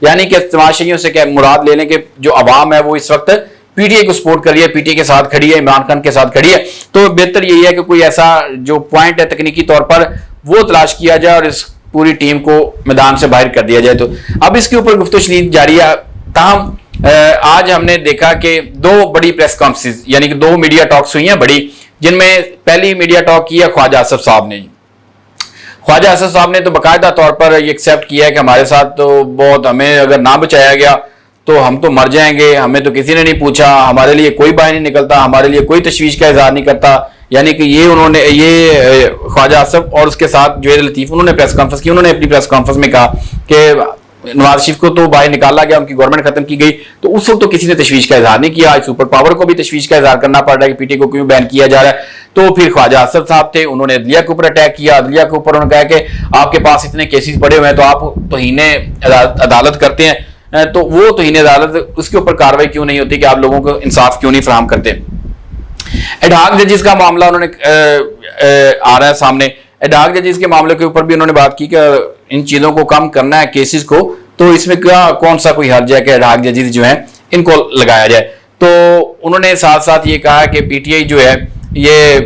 یعنی کہ تماشائیوں سے مراد لینے کے جو عوام ہے وہ اس وقت پی ٹی آئی کو سپورٹ کر رہی ہے, پی ٹی آئی کے ساتھ کھڑی ہے, عمران خان کے ساتھ کھڑی ہے. تو بہتر یہی ہے کہ کوئی ایسا جو پوائنٹ ہے تکنیکی طور پر وہ تلاش کیا جائے اور اس پوری ٹیم کو میدان سے باہر کر دیا جائے. تو اب اس کے اوپر گفتگو شنید جاری ہے. تاہم آج ہم نے دیکھا کہ دو بڑی پریس کانفرنس یعنی کہ دو میڈیا ٹاکس ہوئی ہیں بڑی, جن میں پہلی میڈیا ٹاک کی ہے خواجہ آصف صاحب نے. خواجہ آصف صاحب نے تو باقاعدہ طور پر یہ ایکسیپٹ کیا ہے کہ ہمارے ساتھ تو بہت, ہمیں اگر نہ بچایا گیا تو ہم تو مر جائیں گے, ہمیں تو کسی نے نہیں پوچھا, ہمارے لیے کوئی باہر نہیں نکلتا, ہمارے لیے کوئی تشویش کا اظہار نہیں کرتا. یعنی کہ یہ خواجہ آصف اور اس کے ساتھ جوید لطیف انہوں نے پریس کانفرنس کی. انہوں نے اپنی پریس کانفرنس میں کہا کہ نواز شریف کو تو باہر نکالا گیا, ان کی گورنمنٹ ختم کی گئی, تو اس وقت تو کسی نے تشویش کا اظہار نہیں کیا. سپر پاور کو بھی تشویش کا اظہار کرنا پڑ رہا ہے کہ پی ٹی آئی کو کیوں بین کیا جا رہا ہے. تو پھر خواجہ آصف صاحب تھے, انہوں نے عدلیہ کے اوپر اٹیک کیا. عدلیہ کے اوپر انہوں نے کہا کہ آپ کے پاس اتنے کیسز پڑے ہوئے ہیں تو آپ توہین عدالت کرتے ہیں, تو وہ توہین عدالت اس کے اوپر کاروائی کیوں نہیں ہوتی کہ آپ لوگوں کو انصاف کیوں نہیں فراہم کرتے. ایڈہاک ججز کا معاملہ انہوں نے آ رہا ہے سامنے. ایڈہاک ججز کے معاملے کے اوپر بھی انہوں نے بات کی کہ ان چیزوں کو کم کرنا ہے کیسز کو, تو اس میں کون سا کوئی حرج ہے کہ ایڈہاک ججز جو ہیں ان کو لگایا جائے. تو انہوں نے ساتھ ساتھ یہ کہا کہ پی ٹی آئی جو ہے یہ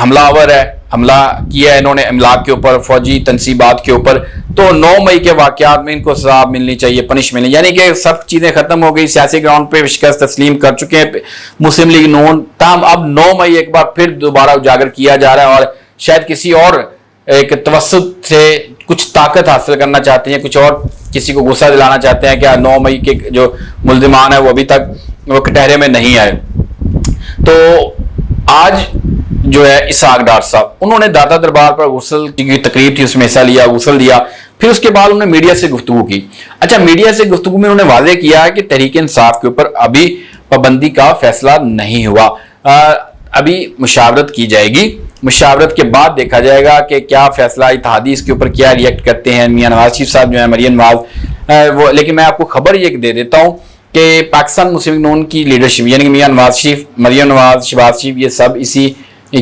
حملہ آور ہے, حملہ کیا ہے انہوں نے املاک کے اوپر, فوجی تنصیبات کے اوپر. تو 9 مئی کے واقعات میں ان کو سزا ملنی چاہیے, پنش ملنی, یعنی کہ سب چیزیں ختم ہو گئی, سیاسی گراؤنڈ پہ شکست تسلیم کر چکے ہیں مسلم لیگ نون. تاہم اب 9 مئی ایک بار پھر دوبارہ اجاگر کیا جا رہا ہے اور شاید کسی اور ایک توسط سے کچھ طاقت حاصل کرنا چاہتے ہیں, کچھ اور کسی کو غصہ دلانا چاہتے ہیں کہ 9 مئی کے جو ملزمان ہیں وہ ابھی تک وہ کٹہرے میں نہیں آئے. تو آج جو ہے اسحاق ڈار صاحب انہوں نے داتا دربار پر غسل کی تقریب تھی, اس میں حصہ لیا, غسل دیا. پھر اس کے بعد انہوں نے میڈیا سے گفتگو کی. اچھا, میڈیا سے گفتگو میں انہوں نے واضح کیا ہے کہ تحریک انصاف کے اوپر ابھی پابندی کا فیصلہ نہیں ہوا, ابھی مشاورت کی جائے گی, مشاورت کے بعد دیکھا جائے گا کہ کیا فیصلہ, اتحادی اس کے اوپر کیا ریئیکٹ کرتے ہیں. میاں نواز شریف صاحب جو ہیں, مریم نواز وہ, لیکن میں آپ کو خبر یہ دے دیتا ہوں کہ پاکستان مسلم لیگ نون کی لیڈرشپ یعنی کہ میاں نواز شریف, مریم نواز, شہباز شریف, یہ سب اسی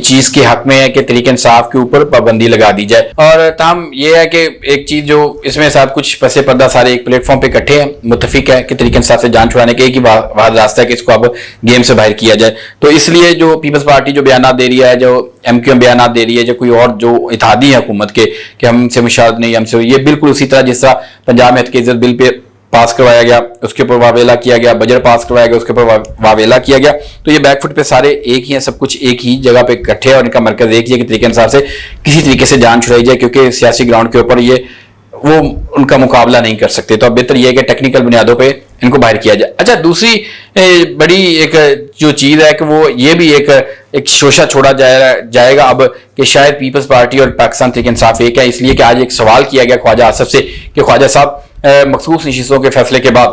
چیز کے حق میں ہے کہ تحریک انصاف کے اوپر پابندی لگا دی جائے. اور تاہم یہ ہے کہ ایک چیز جو اس میں ساتھ کچھ پس پردہ سارے ایک پلیٹ فارم پہ اکٹھے ہیں, متفق ہے کہ تحریک انصاف سے جان چھڑانے کے ایک ہی واحد راستہ ہے کہ اس کو اب گیم سے باہر کیا جائے. تو اس لیے جو پیپلز پارٹی جو بیانات دے رہی ہے, جو ایم کیو ایم بیانات دے رہی ہے, جو کوئی اور جو اتحادی ہے حکومت کے کہ ہم سے مشاورت نہیں, ہم سے, یہ بالکل اسی طرح جس طرح پنجاب میں حد عزت بل پہ پاس کروایا گیا, اس کے اوپر واویلا کیا گیا, بجٹ پاس کروایا گیا, اس کے اوپر واویلا کیا گیا. تو یہ بیک فٹ پہ سارے ایک ہی ہیں, سب کچھ ایک ہی جگہ پہ اکٹھے ہیں اور ان کا مرکز ایک ہی ہے کہ تحریک انصاف سے کسی طریقے سے جان چھڑائی جائے, کیونکہ سیاسی گراؤنڈ کے اوپر یہ وہ ان کا مقابلہ نہیں کر سکتے. تو اب بہتر یہ ہے کہ ٹیکنیکل بنیادوں پہ ان کو باہر کیا جائے. اچھا, دوسری بڑی ایک جو چیز ہے کہ وہ یہ بھی ایک شوشہ چھوڑا جائے گا اب کہ شاید پیپلز پارٹی اور پاکستان تحریک انصاف ایک ہے, اس لیے کہ آج ایک سوال کیا گیا خواجہ آصف سے کہ خواجہ صاحب مخصوص نشستوں کے فیصلے کے بعد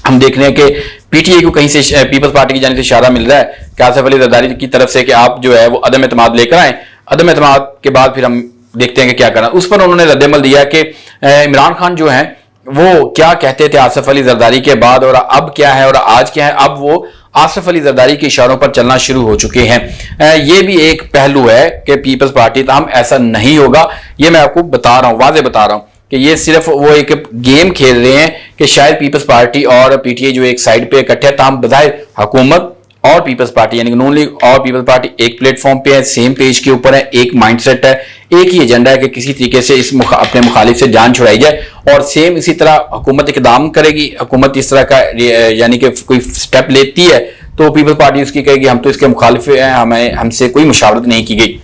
ہم دیکھ رہے ہیں کہ پی ٹی آئی کو کہیں سے پیپلز پارٹی کی جانب سے اشارہ مل رہا ہے کہ آصف علی زرداری کی طرف سے کہ آپ جو ہے وہ عدم اعتماد لے کر آئیں, عدم اعتماد کے بعد پھر ہم دیکھتے ہیں کہ کیا کرنا. اس پر انہوں نے رد عمل دیا کہ عمران خان جو ہیں وہ کیا کہتے تھے آصف علی زرداری کے بعد اور اب کیا ہے اور آج کیا ہے, اب وہ آصف علی زرداری کے اشاروں پر چلنا شروع ہو چکے ہیں. یہ بھی ایک پہلو ہے کہ پیپلز پارٹی, تاہم ایسا نہیں ہوگا, یہ میں آپ کو بتا رہا ہوں, واضح بتا رہا ہوں کہ یہ صرف وہ ایک گیم کھیل رہے ہیں کہ شاید پیپلز پارٹی اور پی ٹی آئی جو ایک سائڈ پہ اکٹھے, تاہم بظاہر حکومت اور پیپلز پارٹی یعنی کہ نون لیگ اور پیپلز پارٹی ایک پلیٹ فارم پہ ہے, سیم پیج کے اوپر ہے, ایک مائنڈ سیٹ ہے, ایک ہی ایجنڈا ہے کہ کسی طریقے سے اپنے مخالف سے جان چھڑائی جائے. اور سیم اسی طرح حکومت اقدام کرے گی, حکومت اس طرح کا یعنی کہ کوئی سٹیپ لیتی ہے تو پیپلز پارٹی اس کی کہے گی ہم تو اس کے مخالف ہیں, ہم سے کوئی مشاورت نہیں کی گئی.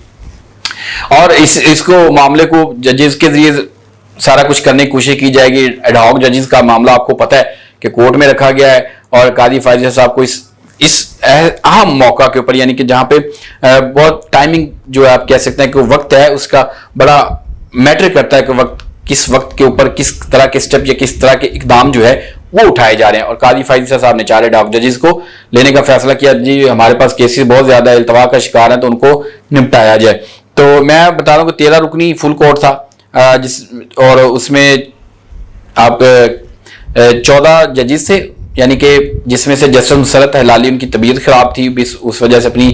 اور اس کو معاملے کو ججز کے ذریعے سارا کچھ کرنے کی کوشش کی جائے گی. ایڈ ہاک ججز کا معاملہ آپ کو پتہ ہے کہ کورٹ میں رکھا گیا ہے اور قاضی فائز صاحب کو اس اہم موقع کے اوپر یعنی کہ جہاں پہ بہت ٹائمنگ جو ہے آپ کہہ سکتے ہیں کہ وقت ہے اس کا بڑا میٹر کرتا ہے کہ وقت کس وقت کے اوپر کس طرح کے سٹیپ یا کس طرح کے اقدام جو ہے وہ اٹھائے جا رہے ہیں. اور قاضی فائز صاحب نے 4 ایڈ ہاک ججز کو لینے کا فیصلہ کیا, جی ہمارے پاس کیسز بہت زیادہ التوا کا شکار ہیں تو ان کو نمٹایا جائے. تو میں بتا رہا ہوں کہ 13 رکنی فل کورٹ تھا اور اس میں آپ 14 ججز تھے یعنی کہ جس میں سے جسٹس مسرت ہلالی ان کی طبیعت خراب تھی، اس وجہ سے اپنی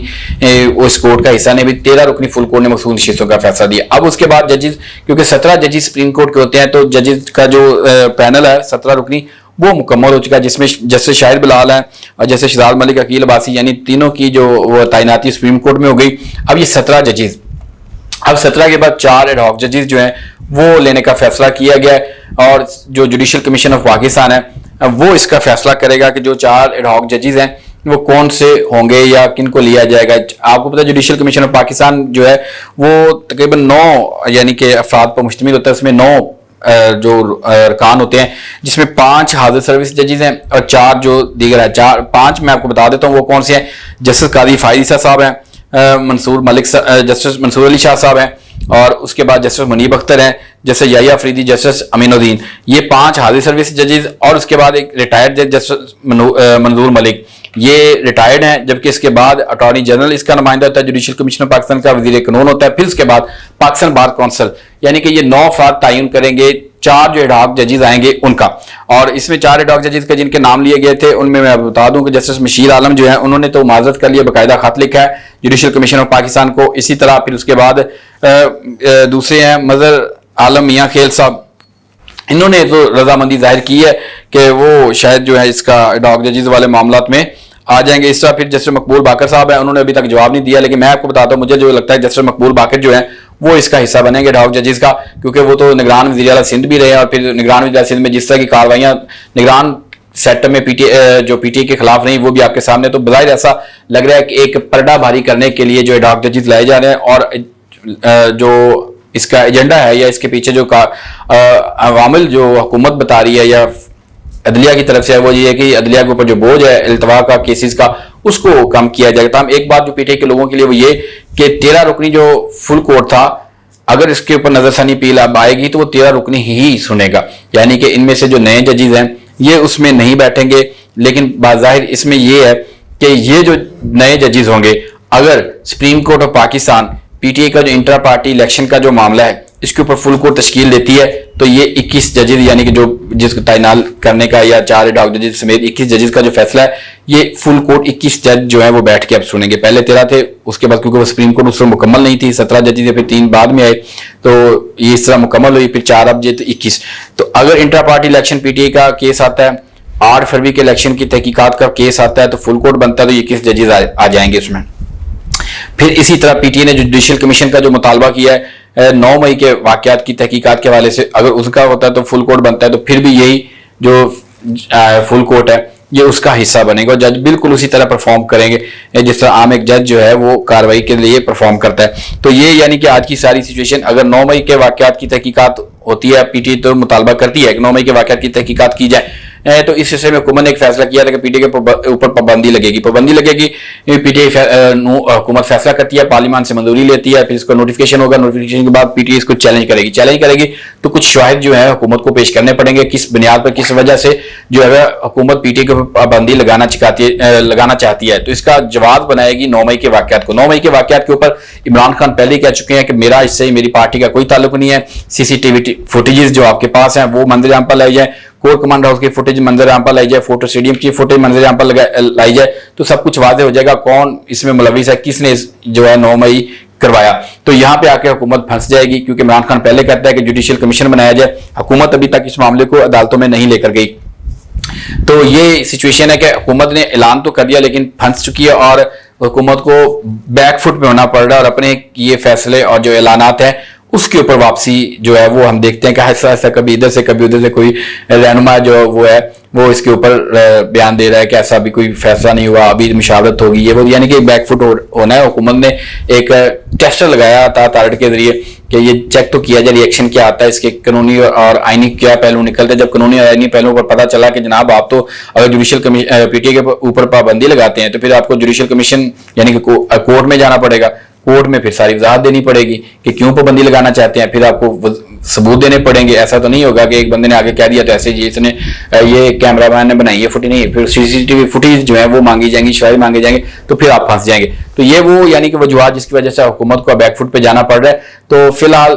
اس کورٹ کا حصہ نے بھی 13 رکنی فل کورٹ نے مخصوص نشستوں کا فیصلہ دیا۔ اب اس کے بعد ججز، کیونکہ 17 ججز سپریم کورٹ کے ہوتے ہیں، تو ججز کا جو پینل ہے 17 رکنی وہ مکمل ہو چکا ہے، جس میں جسٹس شاہد بلال ہیں اور جسٹس شہزاد ملک، عقیل عباسی، یعنی تینوں کی جو وہ تعیناتی سپریم کورٹ میں ہو گئی۔ اب یہ 17 ججز، اب 17 کے بعد 4 ایڈ ہاک ججز جو ہیں وہ لینے کا فیصلہ کیا گیا ہے، اور جو جوڈیشل کمیشن آف پاکستان ہے وہ اس کا فیصلہ کرے گا کہ جو 4 ایڈ ہاک ججز ہیں وہ کون سے ہوں گے یا کن کو لیا جائے گا۔ آپ کو پتا ہے جوڈیشل کمیشن آف پاکستان جو ہے وہ تقریباً 9 یعنی کہ افراد پر مشتمل ہوتا ہے، اس میں 9 جو ارکان ہوتے ہیں، جس میں 5 حاضر سروس ججز ہیں اور 4 جو دیگر ہے۔ 5 میں آپ کو بتا دیتا ہوں وہ کون سے ہیں۔ جسٹس قاضی فائز عیسیٰ صاحب ہیں، منصور ملک، جسٹس منصور علی شاہ صاحب ہیں، اور اس کے بعد جسٹس منیب اختر ہیں، جسٹس یحییٰ افریدی، جسٹس امین الدین، یہ 5 حاضر سروس ججز، اور اس کے بعد ایک ریٹائرڈ جج جسٹس منظور ملک، یہ ریٹائرڈ ہیں، جبکہ اس کے بعد اٹارنی جنرل اس کا نمائندہ ہوتا ہے، جوڈیشل کمیشن آف پاکستان کا وزیر قانون ہوتا ہے، پھر اس کے بعد پاکستان بار کونسل، یعنی کہ یہ 9 افراد تعین کریں گے 4 جو ایڈ ہاک ججز آئیں گے ان کا۔ اور اس میں 4 ایڈ ہاک ججز کا جن کے نام لیے گئے تھے ان میں بتا دوں کہ جسٹس مشیر عالم جو ہیں انہوں نے تو معذرت کر لیا، باقاعدہ خط لکھا ہے جوڈیشل کمیشن آف پاکستان کو۔ اسی طرح پھر اس کے بعد دوسرے ہیں مظہر عالم میاں خیل صاحب، انہوں نے تو رضامندی ظاہر کی ہے کہ وہ شاید جو ہے اس کا ایڈ ہاک ججز والے معاملات میں آ جائیں گے۔ اس طرح پھر جسٹس مقبول باقر صاحب ہیں، انہوں نے ابھی تک جواب نہیں دیا، لیکن میں آپ کو بتاتا ہوں مجھے جو لگتا ہے جسٹس مقبول باقر جو ہیں وہ اس کا حصہ بنیں گے ایڈ ہاک ججز کا، کیونکہ وہ تو نگران وزیر اعلیٰ سندھ بھی رہے ہیں، اور پھر نگران وزیر اعلیٰ سندھ میں جس طرح کی کارروائیاں نگران سیٹ میں پی ٹی اے کے خلاف رہی وہ بھی آپ کے سامنے، تو بظاہر ایسا لگ رہا ہے کہ ایک پردہ بھاری کرنے کے لیے جو ایڈ ہاک ججز لائے جا رہے ہیں، اور جو اس کا ایجنڈا ہے یا اس کے پیچھے جو عوامل جو حکومت بتا رہی ہے یا عدلیہ کی طرف سے ہے وہ یہ ہے کہ عدلیہ کے اوپر جو بوجھ ہے التوا کا کیسز کا اس کو کم کیا جائے گا۔ ایک بات جو پی ٹی اے کے لوگوں کے لیے وہ یہ کہ 13 رکنی جو فل کورٹ تھا، اگر اس کے اوپر نظر ثانی اپیل اب آئے گی تو وہ 13 رکنی ہی سنے گا، یعنی کہ ان میں سے جو نئے ججز ہیں یہ اس میں نہیں بیٹھیں گے، لیکن بظاہر اس میں یہ ہے کہ یہ جو نئے ججز ہوں گے، اگر supreme court of Pakistan P T A کا جو انٹرا پارٹی الیکشن کا جو معاملہ ہے اس کے اوپر فل کورٹ تشکیل دیتی ہے تو یہ 21 ججز یعنی کہ جو جس کو تعینات کرنے کا یا 4 ایڈ ہاک ججز سمیت 21 ججز کا جو فیصلہ ہے یہ فل کورٹ 21 جج جو ہیں وہ بیٹھ کے اب سنیں گے۔ پہلے 13 تھے، اس کے بعد کیونکہ وہ سپریم کورٹ اس میں مکمل نہیں تھی 17 ججز، پھر 3 بعد میں آئے تو یہ اس طرح مکمل ہوئی، پھر 4 اب یہ 21۔ تو اگر intra party election P T A کا کیس آتا ہے، 8 فروری کے الیکشن کی تحقیقات کا کیس آتا ہے تو فل کورٹ بنتا ہے تو 21 ججز آ جائیں گے اس میں۔ پھر اسی طرح پی ٹی اے نے جوڈیشل کمیشن کا جو مطالبہ کیا ہے 9 مئی کے واقعات کی تحقیقات کے حوالے سے، اگر اس کا ہوتا ہے تو فل کورٹ بنتا ہے تو پھر بھی یہی جو فل کورٹ ہے یہ اس کا حصہ بنے گا، اور جج بالکل اسی طرح پرفارم کریں گے جس طرح عام ایک جج جو ہے وہ کارروائی کے لیے پرفارم کرتا ہے۔ تو یہ یعنی کہ آج کی ساری سچویشن، اگر 9 مئی کے واقعات کی تحقیقات ہوتی ہے، پی ٹی اے تو مطالبہ کرتی ہے کہ 9 مئی کے واقعات کی تحقیقات کی جائے، تو اس سلسلے میں حکومت نے ایک فیصلہ کیا تھا کہ پی ٹی اے کے اوپر پابندی لگے گی، پی ٹی اے حکومت فیصلہ کرتی ہے، پارلیمان سے منظوری لیتی ہے، پھر اس کا نوٹیفیکیشن ہوگا، نوٹیفیکیشن کے بعد پی ٹی اے اس کو چیلنج کرے گی تو کچھ شواہد جو ہے حکومت کو پیش کرنے پڑیں گے، کس بنیاد پر کس وجہ سے جو ہے حکومت پی ٹی اے کے اوپر پابندی لگانا چاہتی ہے، تو اس کا جواب بنائے گی 9 مئی کے واقعات کو۔ 9 مئی کے واقعات کے اوپر عمران خان پہلے ہی کہہ چکے ہیں کہ میرا اس سے میری پارٹی کا کوئی تعلق نہیں ہے، سی سی ٹی وی فوٹیجز جو آپ کے پاس ہیں وہ منظر عام پر لائی جائیں، کورٹ کمانڈ ہاؤس کی فوٹیج منظر عام پر لائی جائے، فوٹو اسٹیڈیم کی فوٹیج منظر عام پر لائی جائے، تو سب کچھ واضح ہو جائے گا کون اس میں ملوث ہے، کس نے جو ہے 9 مئی کروایا۔ تو یہاں پہ آ کے حکومت پھنس جائے گی، کیونکہ عمران خان پہلے کہتا ہے کہ جوڈیشل کمیشن بنایا جائے، حکومت ابھی تک اس معاملے کو عدالتوں میں نہیں لے کر گئی۔ تو یہ سچویشن ہے کہ حکومت نے اعلان تو کر دیا لیکن پھنس چکی ہے، اور حکومت کو بیک فٹ میں ہونا پڑ رہا ہے، اور اپنے یہ فیصلے اور جو اعلانات ہیں اس کے اوپر واپسی جو ہے وہ ہم دیکھتے ہیں کہ ایسا کبھی ادھر سے کبھی ادھر سے کوئی رہنما جو وہ ہے وہ اس کے اوپر بیان دے رہا ہے کہ ایسا بھی کوئی فیصلہ نہیں ہوا، ابھی مشاورت ہوگی، یہ وہ یعنی کہ بیک فٹ ہونا ہے۔ حکومت نے ایک ٹیسٹر لگایا تھا اتھارٹی کے ذریعے کہ یہ چیک تو کیا جائے ریئیکشن کیا آتا ہے، اس کے قانونی اور آئینی کیا پہلو نکلتے ہیں۔ جب قانونی اور آئینی پہلوؤں پر پتہ چلا کہ جناب آپ تو اگر جوڈیشل پی ٹی اے کے اوپر پابندی لگاتے ہیں تو پھر آپ کو جوڈیشل کمیشن یعنی کہ کورٹ میں جانا پڑے گا، کورٹ میں پھر ساری وضاحت دینی پڑے گی کہ کیوں پابندی لگانا چاہتے ہیں، پھر آپ کو ثبوت دینے پڑیں گے۔ ایسا تو نہیں ہوگا کہ ایک بندے نے آگے کہہ دیا تو ایسے اس نے یہ کیمرہ مین نے بنائی ہے فوٹیج، نہیں، پھر سی سی ٹی وی فوٹیج جو ہے وہ مانگی جائیں گی، شواہد مانگے جائیں گے، تو پھر آپ پھنس جائیں گے۔ تو یہ وہ یعنی کہ وجوہات جس کی وجہ سے حکومت کو بیک فٹ پہ جانا پڑ رہا ہے۔ تو فی الحال